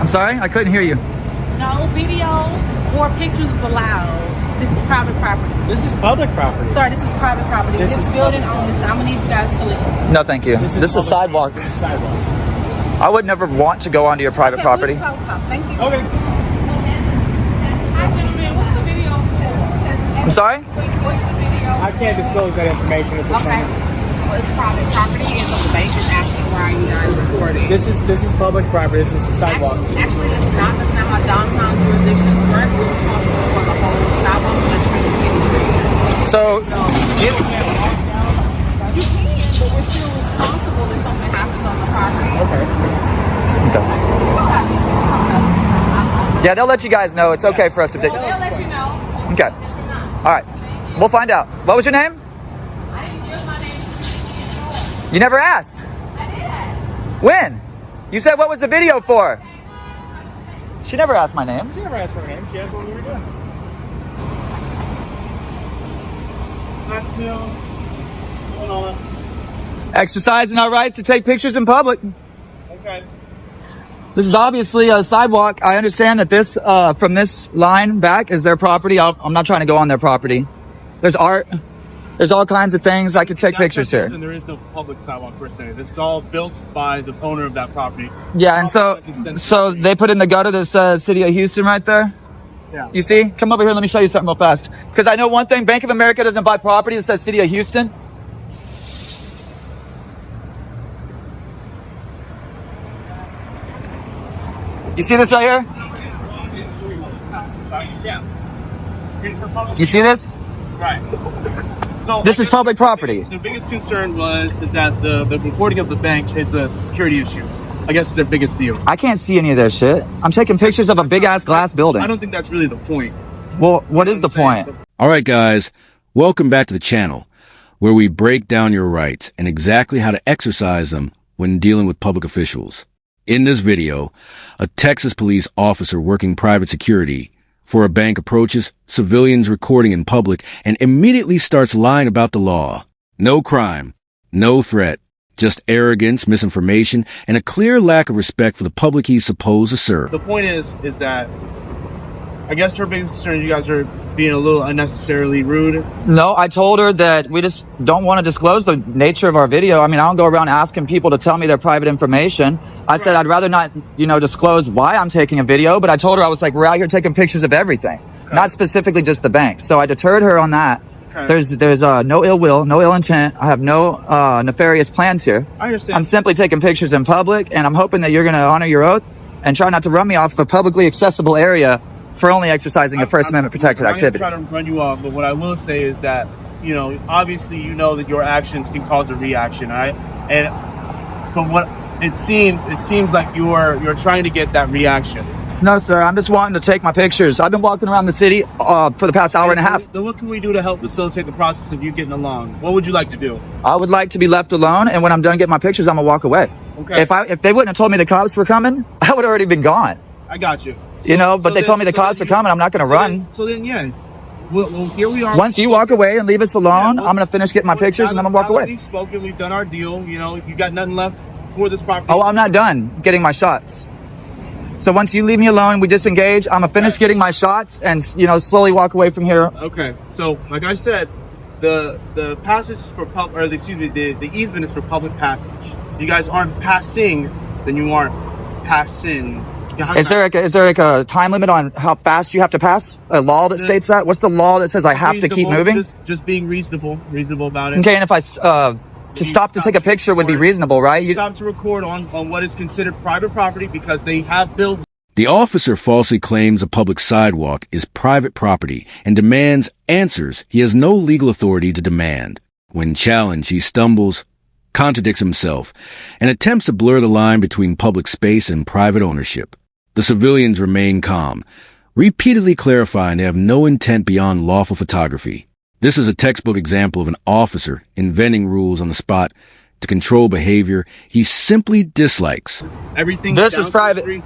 I'm sorry? I couldn't hear you. No videos or pictures is allowed. This is private property. This is public property. Sorry, this is private property. This building on this. I'm gonna need you guys to leave. No, thank you. This is sidewalk. This is sidewalk. I would never want to go onto your private property. Thank you. Okay. Hi, gentlemen. What's the video? I'm sorry? What's the video? I can't disclose that information at this moment. Well, it's private property, and so the bank is asking why you guys recording. This is public property. This is the sidewalk. Actually, it's not. That's not how downtown jurisdictions work. We're responsible for the whole sidewalk on the street, city street. So, You can, but we're still responsible if something happens on the property. yeah, they'll let you guys know. It's okay for us to take. They'll let you know. Okay. All right. We'll find out. What was your name? I didn't give my name. You never asked. I did. When? You said what was the video for? She never asked my name. She never asked for her name. She asked what we were doing. Exercising our rights to take pictures in public. Okay. This is obviously a sidewalk. I understand that this, from this line back is their property. I'm not trying to go on their property. There's art. There's all kinds of things. I could take pictures here. And there is no public sidewalk per se. This is all built by the owner of that property. Yeah, and so they put in the gutter that says City of Houston right there. Yeah. You see? Come over here. Let me show you something real fast. Because I know one thing. Bank of America doesn't buy property that says City of Houston. You see this right here? Yeah. It's for public. You see this? Right. So This is public property. The biggest concern is that the reporting of the bank is a security issue. I guess it's their biggest deal. I can't see any of their shit. I'm taking pictures of a big ass glass building. I don't think that's really the point. Well, what is the point? All right, guys, welcome back to the channel, where we break down your rights and exactly how to exercise them when dealing with public officials. In this video, a Texas police officer working private security for a bank approaches civilians recording in public and immediately starts lying about the law. No crime, no threat, just arrogance, misinformation, and a clear lack of respect for the public he's supposed to serve. The point is that I guess her biggest concern is you guys are being a little unnecessarily rude. No, I told her that we just don't want to disclose the nature of our video. I mean, I don't go around asking people to tell me their private information. I said I'd rather not, disclose why I'm taking a video, but I told her I was like, we're out here taking pictures of everything, not specifically just the bank. So I deterred her on that. Okay. There's no ill will, no ill intent. I have no nefarious plans here. I understand. I'm simply taking pictures in public, and I'm hoping that you're going to honor your oath and try not to run me off of a publicly accessible area for only exexercising a First Amendment protected activity. I'm not trying to run you off, but what I will say is that, obviously that your actions can cause a reaction, all right? And from what it seems like you're trying to get that reaction. No, sir. I'm just wanting to take my pictures. I've been walking around the city for the past hour and a half. Then what can we do to help facilitate the process of you getting along? What would you like to do? I would like to be left alone, and when I'm done getting my pictures, I'm gonna walk away. Okay. If they wouldn't have told me the cops were coming, I would have already been gone. I got you. But they told me the cops are coming. I'm not gonna run. Yeah. Well, here we are. Once you walk away and leave us alone, I'm gonna finish getting my pictures and I'm gonna walk away. We've spoken. We've done our deal. You got nothing left for this property. Oh, I'm not done getting my shots. So once you leave me alone, we disengage. I'm gonna finish getting my shots and slowly walk away from here. Okay. So like I said, the passage is for the easement is for public passage. You guys aren't passing, then you aren't passing. Is there like a time limit on how fast you have to pass? A law that states that? What's the law that says I have to keep moving? Just being reasonable about it. Okay, and if I stop to take a picture would be reasonable, right? You stop to record on what is considered private property because they have built. The officer falsely claims a public sidewalk is private property and demands answers he has no legal authority to demand. When challenged, he stumbles, contradicts himself, and attempts to blur the line between public space and private ownership. The civilians remain calm, repeatedly clarifying they have no intent beyond lawful photography. This is a textbook example of an officer inventing rules on the spot to control behavior he simply dislikes. Everything. This is private.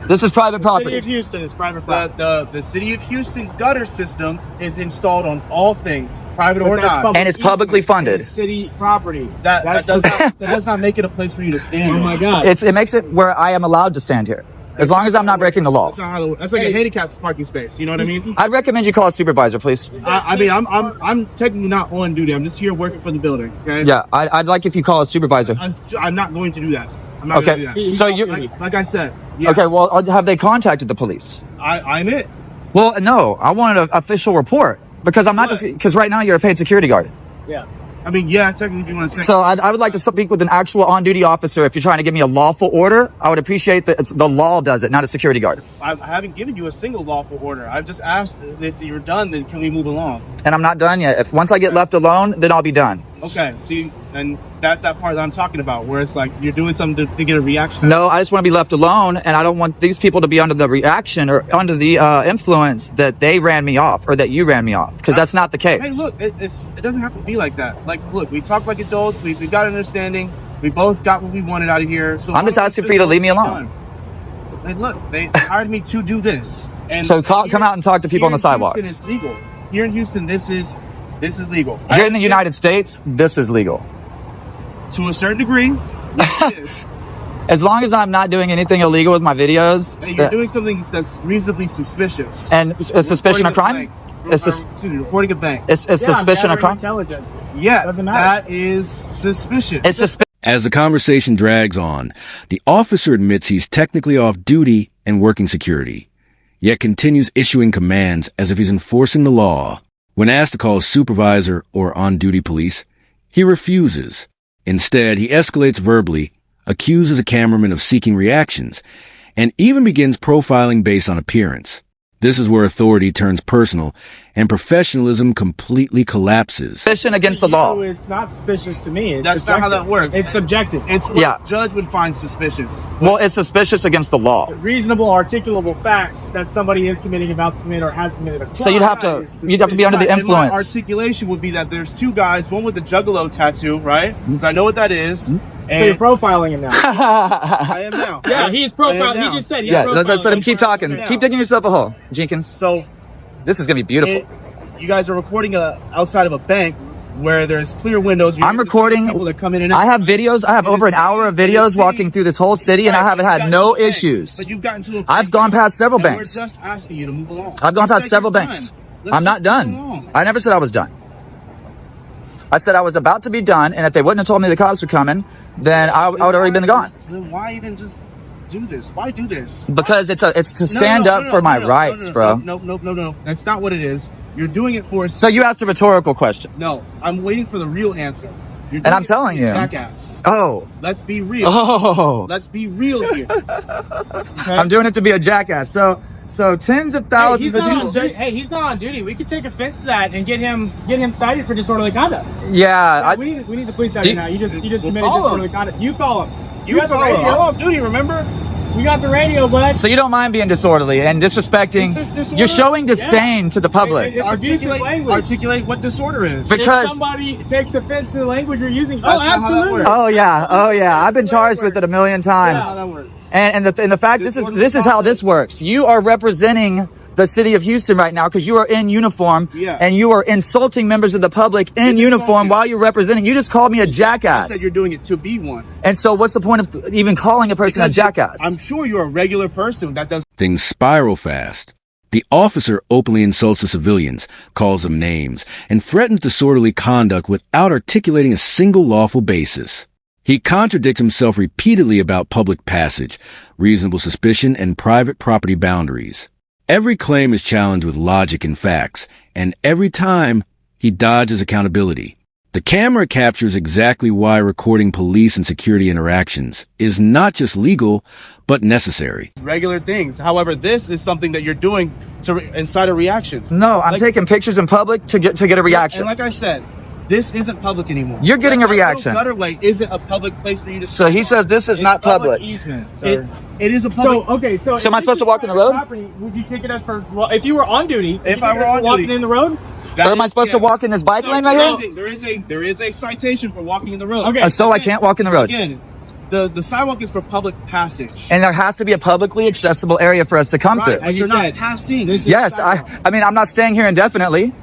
This is private property. The City of Houston is private property. The City of Houston gutter system is installed on all things, private or not. And it's publicly funded. City property. That does not make it a place for you to stand. Oh my God. It makes it where I am allowed to stand here. As long as I'm not breaking the law. That's not how that's like a handicapped parking space. You know what I mean? I'd recommend you call a supervisor, please. I mean, I'm technically not on duty. I'm just here working for the building. Okay. Yeah, I'd like if you call a supervisor. I'm not going to do that. I'm not going to Okay, do that. so you. Like I said. Yeah, Okay, well, have they contacted the police? I'm it. Well, no, I wanted an official report because I'm not just because right now you're a paid security guard. Yeah. I mean, yeah, technically, if you want to say. So I would like to speak with an actual on-duty officer. If you're trying to give me a lawful order, I would appreciate that the law does it, not a security guard. I haven't given you a single lawful order. I've just asked if you're done, then can we move along? And I'm not done yet. If once I get left alone, then I'll be done. Okay, see, and that's that part that I'm talking about, where it's like you're doing something to get a reaction. No, I just want to be left alone, and I don't want these people to be under the reaction or under the influence that they ran me off or that you ran me off, because that's not the case. Hey, look, it doesn't have to be like that. Like, look, we talk like adults. We got understanding. We both got what we wanted out of here. So I'm just asking for you to leave me alone. Hey, look, they hired me to do this. And So come out and talk to people on the sidewalk. Here in Houston, it's legal. Here in Houston, this is legal. Here in the United States, this is legal. To a certain degree, it is. As long as I'm not doing anything illegal with my videos, Hey, you're doing something that's reasonably suspicious. and a suspicion of crime. Reporting a bank. It's suspicion of crime. Intelligence. Yeah, Doesn't matter. that is suspicious. It's suspicion. As the conversation drags on, the officer admits he's technically off duty and working security, yet continues issuing commands as if he's enforcing the law. When asked to call a supervisor or on-duty police, he refuses. Instead, he escalates verbally, accuses a cameraman of seeking reactions, and even begins profiling based on appearance. This is where authority turns personal and professionalism completely collapses. Suspicion against the law. It's not suspicious to me. It's That's not how subjective. that works. It's subjective. It's what Yeah. a judge would find suspicious. Well, it's suspicious against the law. Reasonable, articulable facts that somebody is committing, about to commit, or has committed a crime. So you'd have to be under the And my influence. articulation would be that there's two guys, one with the juggalo tattoo, right? Because I know what that is. So you're And profiling him now. I am now. Yeah, he's I profiling. am He now. just said he's Yeah, profiling. let's let him keep talking. Yeah. Keep digging yourself a hole, Jenkins. So This is gonna be beautiful. you guys are recording outside of a bank where there's clear windows. You're I'm able to see recording. people that come in and I out. have videos. I have over an hour of videos walking through this whole city, and I Right, haven't but had you've no gotten to a bank. issues. But you've gotten to a bank. I've gone past several And banks. We're just asking you to move along. I've gone Just past take several your banks. time. Let's I'm not just move done. along. I never said I was done. I said I was about to be done, and if they wouldn't have told me the cops were coming, then I would have already been gone. Then why even just do this? Why do this? Because it's to stand up for my rights, bro. No. That's not what it is. You're doing it for. So you asked a rhetorical question. No, I'm waiting for the real answer. You're And doing I'm it telling for the you. jackass. Oh. Let's be real. Oh. Let's be real here. Okay? I'm doing it to be a jackass. So tens of Hey, thousands he's of not on people. duty. Hey, he's not on duty. We could take offense to that and get him cited for disorderly conduct. Yeah. we need the police out Do- here now. You just We'll committed call him. disorderly conduct. You call him. You got the call him. radio. I'm on duty, remember? We got the radio, bud. So you don't mind being disorderly and disrespecting. Is this disorder? You're showing disdain to the public. It's abusive language. Articulate what disorder is. Because- If somebody takes offense to the language you're using, That's not how that absolutely. works. Oh yeah. I've been charged with it a million times. That's how that works. And the fact this is how this works. You are representing the city of Houston right now because you are in uniform Yeah. and you are insulting members of the public in uniform while you're representing. You just called me a I jackass. said you're doing it to be one. And so what's the point of even calling a person a Because jackass? I'm sure you're a regular person that does. Things spiral fast. The officer openly insults the civilians, calls them names, and threatens disorderly conduct without articulating a single lawful basis. He contradicts himself repeatedly about public passage, reasonable suspicion, and private property boundaries. Every claim is challenged with logic and facts, and every time he dodges accountability. The camera captures exactly why recording police and security interactions is not just legal, but necessary. Regular things. However, this is something that you're doing to incite a reaction. No, I'm Like- taking pictures in public to get a reaction. And like I said, this isn't public anymore. You're getting a That reaction. Gutterway isn't a public place for you to. So he says this is It's not public. easement, It, it is a public. So okay, so So am I if supposed to this walk is in the road? private property, would you ticket us for? Well, if you were on duty, would If you I ticket were us for on walking duty. in the road. that Or am I is- supposed to yes. walk in this bike lane right here? There is a citation for walking in the road. Okay. So I can't walk in the road. Again, the sidewalk is for public passage. And there has to be a publicly accessible area for us to come Right, through. but As you're you not said, passing. this is Yes, sidewalk. I mean, I'm not staying here indefinitely.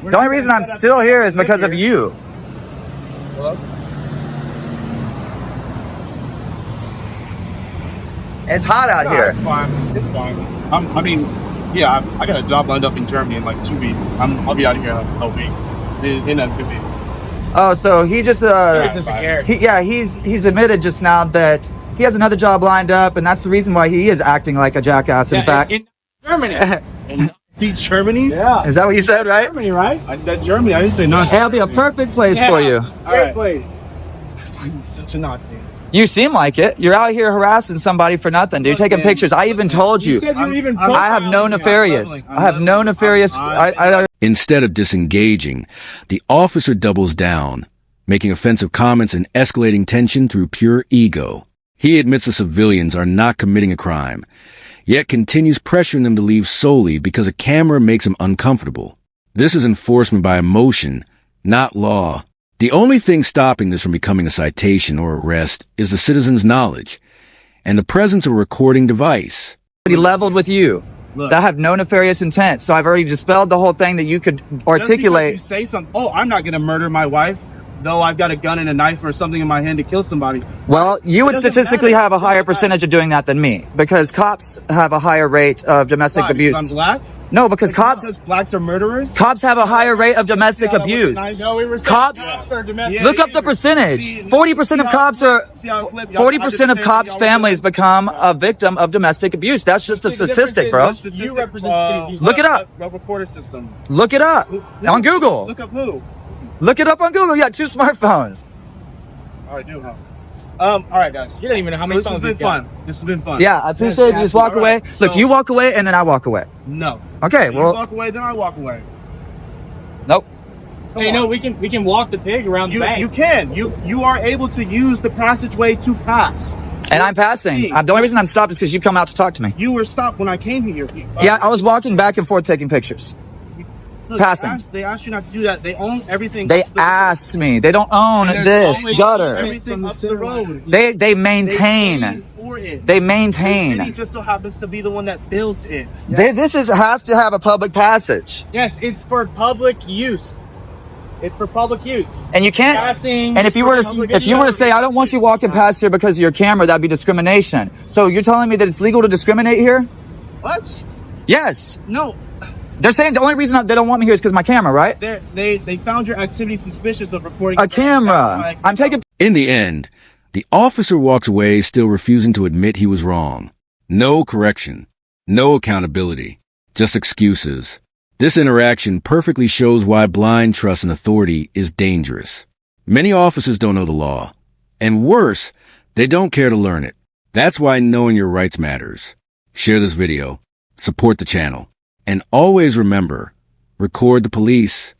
We're The only not reason gonna I'm set up still here is live because of here. you. It's hot out No, here. It's fine. It's fine. I mean, yeah, I got a job lined up in Germany in like 2 weeks. I'll be out of here in a week. In 2 weeks. Oh, so he just Doesn't care. he's admitted just now that he has another job lined up, and that's the reason why he is acting like a jackass. In fact, in Germany. See Germany? Yeah. is that what you said, right? Germany, right? I said Germany. I didn't say Nazi. It'll be a perfect place for you. Great right. place. I'm such a Nazi. You seem like it. You're out here harassing somebody for nothing, dude. Look, Taking man. pictures. I even told you. You said you were even I have no profiling him. nefarious. I have no nefarious. Instead of disengaging, the officer doubles down, making offensive comments and escalating tension through pure ego. He admits the civilians are not committing a crime, yet continues pressuring them to leave solely because a camera makes him uncomfortable. This is enforcement by emotion, not law. The only thing stopping this from becoming a citation or arrest is the citizen's knowledge and the presence of a recording device. Already leveled with you. Look. That have no nefarious intent. So I've already dispelled the whole thing that you could articulate. Just because you say something. Oh, I'm not gonna murder my wife, though I've got a gun and a knife or something in my hand to kill somebody. Well, you would It doesn't statistically matter. have a higher percentage of doing that than me, because cops have a higher rate of domestic Why? Because abuse. I'm black. No, because Because blacks are murderers. cops have a higher rate of domestic how that was abuse. nice? No, we were saying Cops- are domestic. Yeah, Look up the percentage. See, 40% of see how cops it are. flips? See how it flips? Y'all- 40% I of did the same cops' thing y'all families did. become a victim of domestic abuse. That's just a The difference statistic, is bro. this- You represent the city of Houston. Look it up. A recorder system. Look it up on Google. Look up who? Look it up on Google. You got 2 smartphones. Oh, I do, huh? All right, guys. You don't even know how So many this has phones been he's got. fun. This has been fun. Yeah, I appreciate you just walk All away. right, Look, so- you walk away and then I walk away. No. Okay, You well, walk away, then I walk away. nope. Come Hey, on. no, we can walk the pig around the bank. You can. You are able to use the passageway to pass. And I'm passing. The only reason I'm stopped is because you come out to talk to me. You were stopped when I came here. Yeah, I was walking back and forth taking pictures. Look, passing. They asked you not to do that. They own everything. They up the road. asked me. They don't own And there's this always gutter. Everything From the up the center road. line. They They maintain. paid for it. They The maintain. city just so happens to be the one that builds it. This has to have a public passage, Yes, it's for public use. It's for public use. and you can't. Passing. And if you were to say, I don't want you walking past here because of your camera, that'd be discrimination. So you're telling me that it's legal to discriminate here? What? Yes. No. They're saying the only reason they don't want me here is because my camera, right? They found your activity suspicious of recording A camera. I'm taking. In the end, the officer walks away still refusing to admit he was wrong. No correction. No accountability. Just excuses. This interaction perfectly shows why blind trust in authority is dangerous. Many officers don't know the law. And worse, they don't care to learn it. That's why knowing your rights matters. Share this video. Support the channel. And always remember, record the police.